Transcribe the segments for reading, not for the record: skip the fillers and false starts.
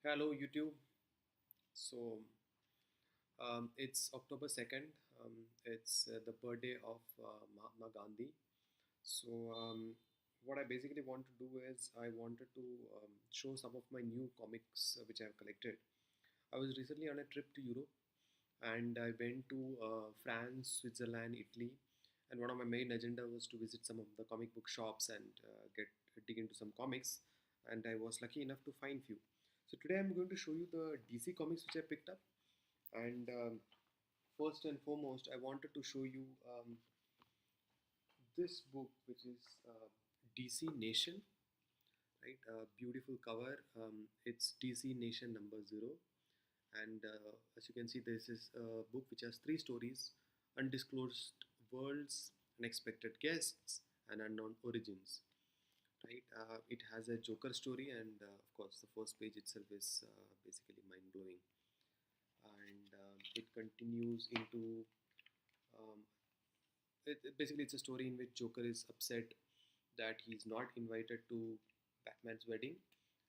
Hello, YouTube. So it's October 2nd. It's the birthday of Mahatma Gandhi. So, what I basically want to do is I wanted to show some of my new comics which I've collected. I was recently on a trip to Europe and I went to France, Switzerland, Italy. And one of my main agenda was to visit some of the comic book shops and get dig into some comics. And I was lucky enough to find few. So today I'm going to show you the DC comics which I picked up. And first and foremost, I wanted to show you this book, which is DC Nation, right? Beautiful cover. It's DC Nation number 0. And as you can see, this is a book which has three stories: Undisclosed Worlds, Unexpected Guests, and Unknown Origins. Right? It has a Joker story, and of course, the first page itself is basically mind blowing. And it continues into um, basically it's a story in which Joker is upset that he's not invited to Batman's wedding,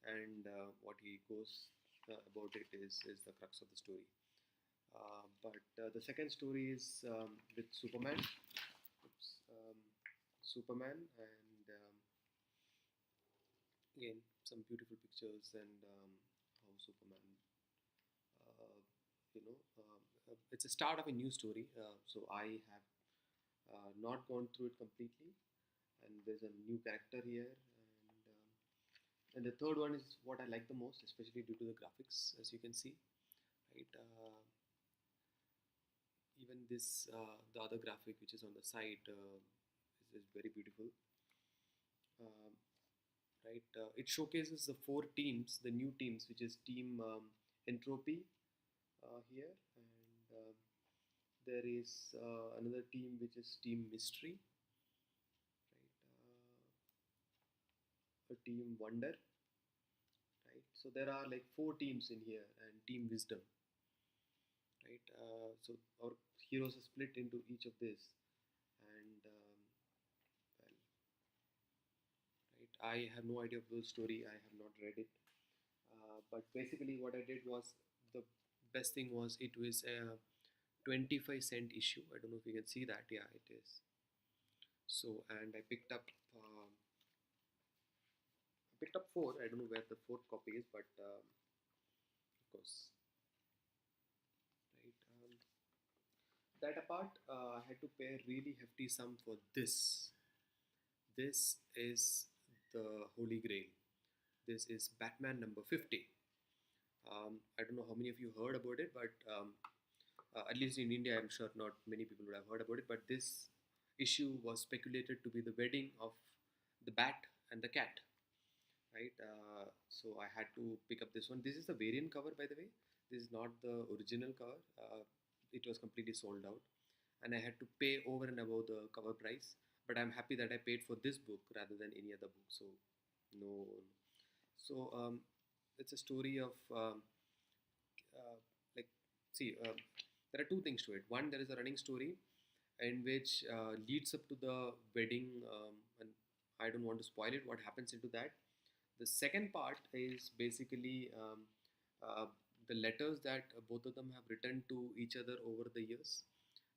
and what he goes about it is the crux of the story. But the second story is with Superman. Oops, Superman, and again some beautiful pictures and how Superman, uh, it's a start of a new story. So I have not gone through it completely, and there's a new character here, and the third one is what I like the most, especially due to the graphics, as you can see, right? Even this, the other graphic which is on the side, is very beautiful. Um, right? It showcases the four teams, the new teams, which is Team Entropy here, and there is another team which is Team Mystery, right? A Team Wonder, right? So there are like four teams in here, and Team Wisdom, right? So our heroes are split into each of this, and well, right? I have no idea of the story. I have not read it, but basically what I did was the best thing was it was a 25-cent issue. I don't know if you can see that. Yeah, it is. So and I picked up four. I don't know where the fourth copy is, but of course, right. That apart, I had to pay a really hefty sum for this. This is the Holy Grail. This is Batman number 50. I don't know how many of you heard about it, but at least in India, I'm sure not many people would have heard about it. But this issue was speculated to be the wedding of the bat and the cat, right? So I had to pick up this one. This is the variant cover, by the way. This is not the original cover. It was completely sold out, and I had to pay over and above the cover price. But I'm happy that I paid for this book rather than any other book. So no, so it's a story of like see there are two things to it. One, there is a running story in which leads up to the wedding, and I don't want to spoil it. What happens into that? The second part is basically the letters that both of them have written to each other over the years,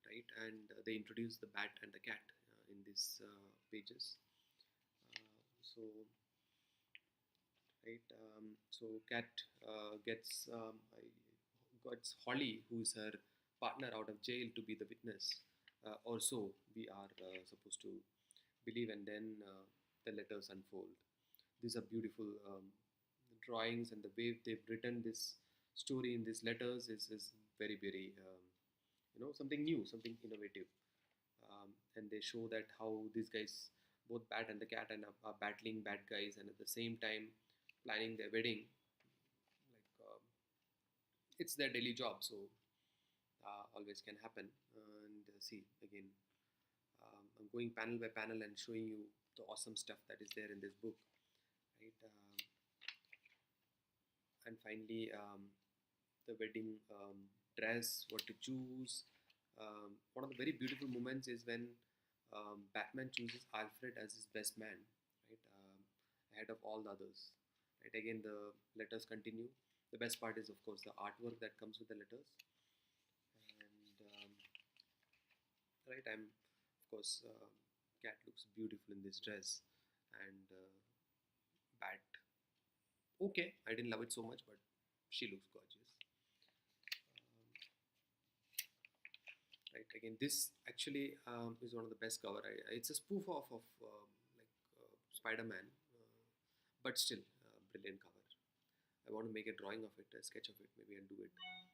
right? And they introduce the bat and the cat in these pages. So right, so cat gets Holly, who is her partner, out of jail to be the witness, or so we are supposed to believe, and then the letters unfold. These are beautiful drawings, and the way they've written this story in these letters is very, very, something new, something innovative. And they show that how these guys, both Bat and the Cat, and are battling bad guys, and at the same time planning their wedding. Like it's their daily job, so always can happen. And see again, I'm going panel by panel and showing you the awesome stuff that is there in this book, right? And finally, the wedding dress, what to choose. One of the very beautiful moments is when Batman chooses Alfred as his best man, right? Ahead of all the others. Right, again the letters continue. The best part is of course the artwork that comes with the letters. And right, I'm of course cat looks beautiful in this dress. And bat, okay, I didn't love it so much, but she looks gorgeous. Right, again this actually is one of the best cover. It's a spoof of like Spider-Man, but still brilliant cover. I want to make a drawing of it, a sketch of it. Maybe I'll do it. Right,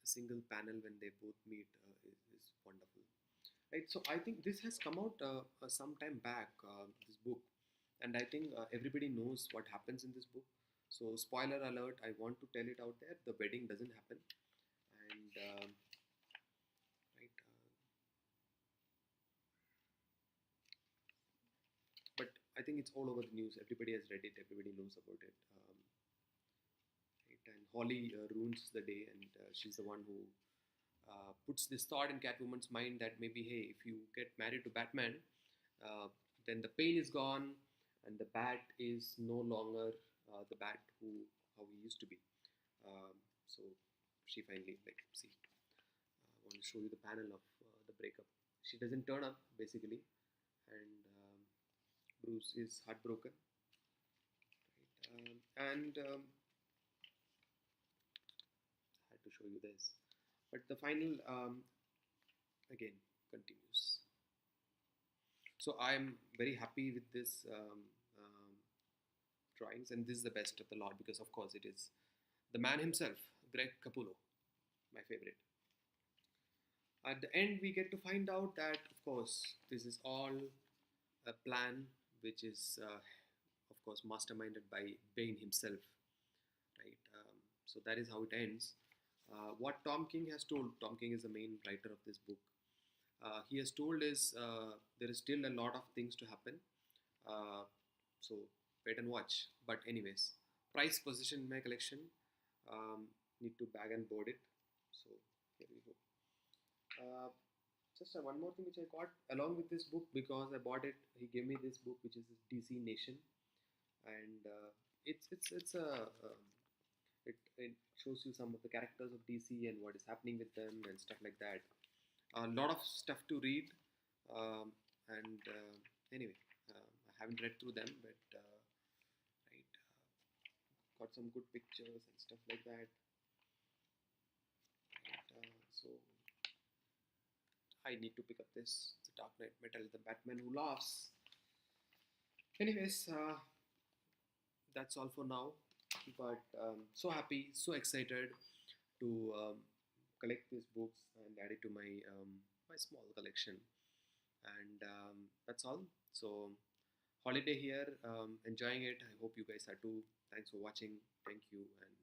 a single panel when they both meet is wonderful. Right, so I think this has come out some time back. This book, and I think everybody knows what happens in this book. So spoiler alert! I want to tell it out there. The wedding doesn't happen, and right. But I think it's all over the news. Everybody has read it. Everybody knows about it. Right? And Holly ruins the day, and she's the one who puts this thought in Catwoman's mind that maybe, hey, if you get married to Batman, uh, then the pain is gone, and the Bat is no longer the Bat who how he used to be. So she finally like see. I want to show you the panel of the breakup. She doesn't turn up basically, and Bruce is heartbroken. Right? And I had to show you this, but the final again continues. So I'm very happy with this drawings, and this is the best of the lot because, of course, it is the man himself, Greg Capullo, my favorite. At the end, we get to find out that, of course, this is all a plan which is, of course, masterminded by Bane himself, right? So that is how it ends. What Tom King has told, Tom King is the main writer of this book. He has told is there is still a lot of things to happen. So wait and watch. But anyways, price position in my collection. Need to bag and board it. So here we go. Just one more thing which I got along with this book because I bought it. He gave me this book which is DC Nation, and it's a it shows you some of the characters of DC and what is happening with them and stuff like that. A lot of stuff to read, and anyway, I haven't read through them, but right, got some good pictures and stuff like that. Right, so I need to pick up this. The Dark Knight Metal, the Batman who laughs. Anyways, that's all for now. But so happy, so excited to collect these books and add it to my small collection. And that's all. So holiday here, enjoying it. I hope you guys are too. Thanks for watching. Thank you and